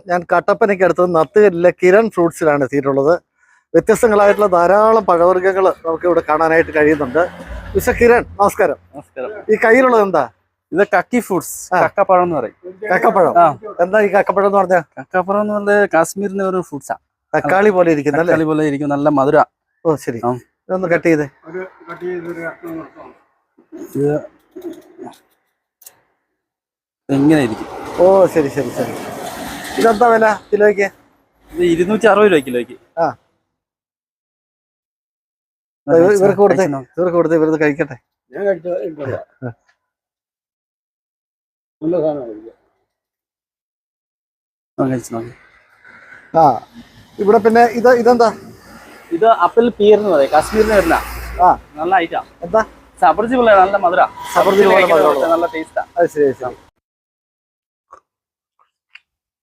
ഞാൻ കട്ടപ്പനയ്ക്ക് അടുത്ത് നത്തുകല്ലിലെ കിരൺ ഫ്രൂട്ട്സിലാണ് എത്തിയിട്ടുള്ളത്. വ്യത്യസ്തങ്ങളായിട്ടുള്ള ധാരാളം പഴവർഗ്ഗങ്ങൾ നമുക്ക് ഇവിടെ കാണാനായിട്ട് കഴിയുന്നുണ്ട്. മിസ്റ്റർ കിരൺ, നമസ്കാരം. നമസ്കാരം. ഈ കയ്യിലുള്ളത് എന്താ? ഇത് കക്കി ഫ്രൂട്ട്സ്, കക്കപ്പഴം എന്ന് പറയും. കക്കപ്പഴം. എന്താ ഈ കക്കപ്പഴം എന്ന് പറഞ്ഞാൽ? കക്കപ്പഴം എന്ന് പറഞ്ഞാൽ കാശ്മീരിന്റെ ഒരു ഫ്രൂട്ട്സാ. തക്കാളി പോലെ ഇരിക്കുന്ന, തക്കാളി പോലെ ഇരിക്കും, നല്ല മധുര. ഓ ശരി, ഇതൊന്ന് കട്ട് ചെയ്തേ. ഇത് എങ്ങനെ ഇരിക്കും? ഓ ശരി ശരി ശരി. ഇതെന്താ വില കിലോയ്ക്ക്? ഇത് 260 രൂപ കിലോയ്ക്ക്. ഇവർക്ക് കൊടുത്തേ ഇവരത് കഴിക്കട്ടെ. ആ ഇവിടെ പിന്നെ ഇതെന്താ? ഇത് ആപ്പിൾ പിയർ എന്ന് പറയും, കാശ്മീരിന് വരുന്ന. നല്ല ഐറ്റാ. എന്താ? സബർജി പോലെ നല്ല മധുര, സബർജി പോലെ നല്ല ടേസ്റ്റാ. അത് ശരി ശരി.